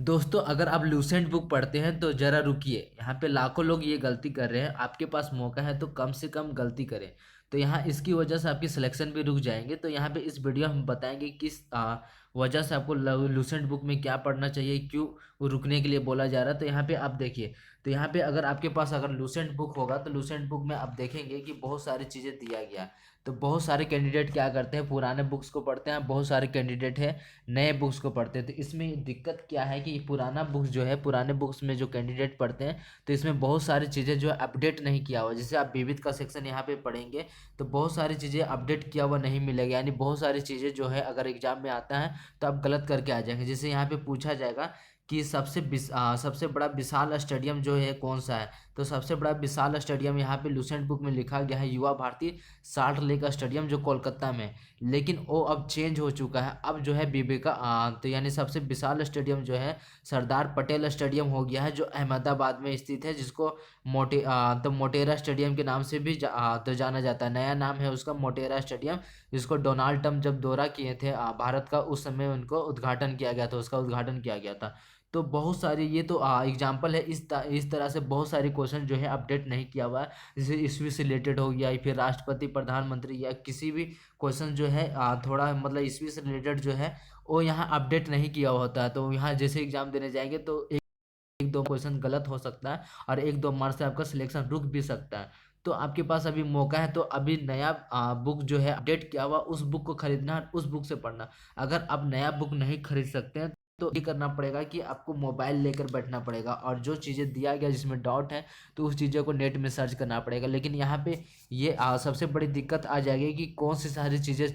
दोस्तों, अगर आप लूसेंट बुक पढ़ते हैं तो जरा रुकिए। यहाँ पे लाखों लोग ये गलती कर रहे हैं। आपके पास मौका है तो कम से कम गलती करें। तो यहाँ इसकी वजह से आपकी सिलेक्शन भी रुक जाएंगे। तो यहाँ पे इस वीडियो में हम बताएंगे किस वजह से आपको लूसेंट बुक में क्या पढ़ना चाहिए, क्यों वो रुकने के लिए बोला जा रहा है। तो यहाँ पे आप देखिए। तो यहाँ पे अगर आपके पास अगर लूसेंट बुक होगा तो लूसेंट बुक में आप देखेंगे कि बहुत सारी चीज़ें दिया गया है। तो बहुत सारे कैंडिडेट क्या करते हैं, पुराने बुक्स को पढ़ते हैं। बहुत सारे कैंडिडेट है नए बुक्स को पढ़ते हैं। तो इसमें दिक्कत क्या है कि पुराना बुक्स जो है, पुराने बुक्स में जो कैंडिडेट पढ़ते हैं तो इसमें बहुत सारी चीज़ें जो है अपडेट नहीं किया हुआ। जैसे आप विविध का सेक्शन यहाँ पे पढ़ेंगे तो बहुत सारी चीज़ें अपडेट किया हुआ नहीं मिलेगा। यानी बहुत सारी चीज़ें जो है अगर एग्जाम में आता है तो आप गलत करके आ जाएंगे। जैसे यहाँ पे पूछा जाएगा कि सबसे बड़ा विशाल स्टेडियम जो है कौन सा है। तो सबसे बड़ा विशाल स्टेडियम यहाँ पे लूसेंट बुक में लिखा गया है युवा भारती साल्ट लेक स्टेडियम जो कोलकाता में। लेकिन वो अब चेंज हो चुका है। अब जो है विवेका तो यानी सबसे विशाल स्टेडियम जो है सरदार पटेल स्टेडियम हो गया है, जो अहमदाबाद में स्थित है, जिसको तो मोटेरा स्टेडियम के नाम से भी तो जाना जाता है। नया नाम है उसका मोटेरा स्टेडियम, जिसको डोनाल्ड ट्रम्प जब दौरा किए थे भारत का, उस समय उनको उद्घाटन किया गया था, उसका उद्घाटन किया गया था। तो बहुत सारी ये तो एग्जाम्पल है। इस तरह से बहुत सारे क्वेश्चन जो है अपडेट नहीं किया हुआ है। जैसे ईस्वी से रिलेटेड हो गया, या फिर राष्ट्रपति प्रधानमंत्री या किसी भी क्वेश्चन जो है थोड़ा मतलब ईस्वी से रिलेटेड जो है वो यहाँ अपडेट नहीं किया हुआ होता है। तो यहाँ जैसे एग्जाम देने जाएंगे तो एक दो क्वेश्चन गलत हो सकता है और एक दो मार्क्स से आपका सिलेक्शन रुक भी सकता है। तो आपके पास अभी मौका है तो अभी नया बुक जो है अपडेट किया हुआ उस बुक को खरीदना है, उस बुक से पढ़ना। अगर आप नया बुक नहीं खरीद सकते हैं तो ये करना पड़ेगा कि आपको मोबाइल लेकर बैठना पड़ेगा और जो चीज़ें दिया गया जिसमें डाउट है तो उस चीज़ों को नेट में सर्च करना पड़ेगा। लेकिन यहाँ पे ये सबसे बड़ी दिक्कत आ जाएगी कि कौन सी सारी चीज़ें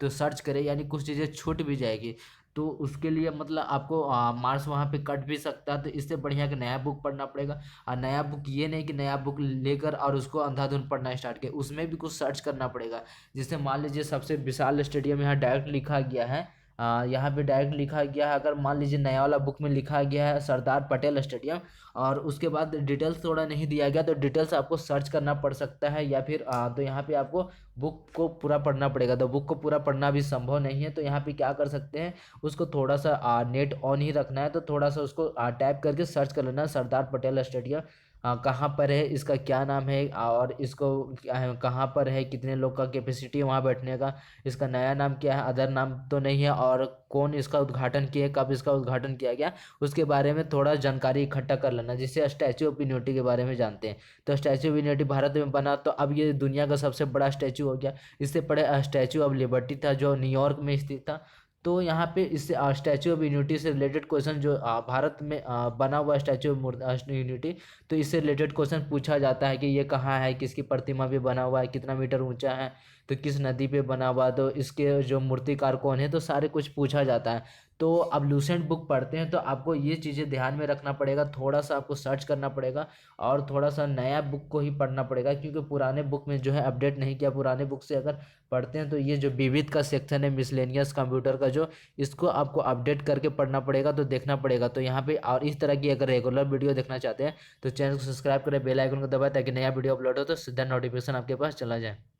तो सर्च करें, यानी कुछ चीज़ें छूट भी जाएगी। तो उसके लिए मतलब आपको मार्क्स वहाँ पे कट भी सकता है। तो इससे बढ़िया कि नया बुक पढ़ना पड़ेगा। और नया बुक ये नहीं कि नया बुक लेकर और उसको अंधाधुंध पढ़ना स्टार्ट किया, उसमें भी कुछ सर्च करना पड़ेगा। जैसे मान लीजिए सबसे विशाल स्टेडियम यहाँ डायरेक्ट लिखा गया है, यहाँ पे डायरेक्ट लिखा गया है। अगर मान लीजिए नया वाला बुक में लिखा गया है सरदार पटेल स्टेडियम और उसके बाद डिटेल्स थोड़ा नहीं दिया गया तो डिटेल्स आपको सर्च करना पड़ सकता है, या फिर तो यहाँ पे आपको बुक को पूरा पढ़ना पड़ेगा। तो बुक को पूरा पढ़ना भी संभव नहीं है। तो यहाँ पे क्या कर सकते हैं, उसको थोड़ा सा नेट ऑन ही रखना है। तो थोड़ा सा उसको टाइप करके सर्च कर लेना सरदार पटेल स्टेडियम कहाँ पर है, इसका क्या नाम है और इसको कहाँ पर है, कितने लोग का कैपेसिटी है वहाँ बैठने का, इसका नया नाम क्या है, अदर नाम तो नहीं है, और कौन इसका उद्घाटन किया, कब इसका उद्घाटन किया गया, उसके बारे में थोड़ा जानकारी इकट्ठा कर लेना। जैसे स्टैचू ऑफ यूनिटी के बारे में जानते हैं तो स्टैचू ऑफ यूनिटी भारत में बना तो अब ये दुनिया का सबसे बड़ा स्टैचू हो गया। इससे पहले स्टैचू ऑफ लिबर्टी था जो न्यूयॉर्क में स्थित था। तो यहाँ पे इससे स्टैचू ऑफ यूनिटी से रिलेटेड क्वेश्चन जो भारत में बना हुआ स्टैचू ऑफ यूनिटी, तो इससे रिलेटेड क्वेश्चन पूछा जाता है कि ये कहाँ है, किसकी प्रतिमा पे बना हुआ है, कितना मीटर ऊंचा है, तो किस नदी पे बना हुआ, तो इसके जो मूर्तिकार कौन है, तो सारे कुछ पूछा जाता है। तो अब लूसेंट बुक पढ़ते हैं तो आपको ये चीज़ें ध्यान में रखना पड़ेगा, थोड़ा सा आपको सर्च करना पड़ेगा और थोड़ा सा नया बुक को ही पढ़ना पड़ेगा, क्योंकि पुराने बुक में जो है अपडेट नहीं किया। पुराने बुक से अगर पढ़ते हैं तो ये जो विविध का सेक्शन है मिसलेनियस कंप्यूटर का, जो इसको आपको अपडेट करके पढ़ना पड़ेगा। तो देखना पड़ेगा। तो यहाँ पे और इस तरह की अगर रेगुलर वीडियो देखना चाहते हैं तो चैनल को सब्सक्राइब करें, बेल आइकन को दबाएं ताकि नया वीडियो अपलोड हो तो सीधा नोटिफिकेशन आपके पास चला जाए।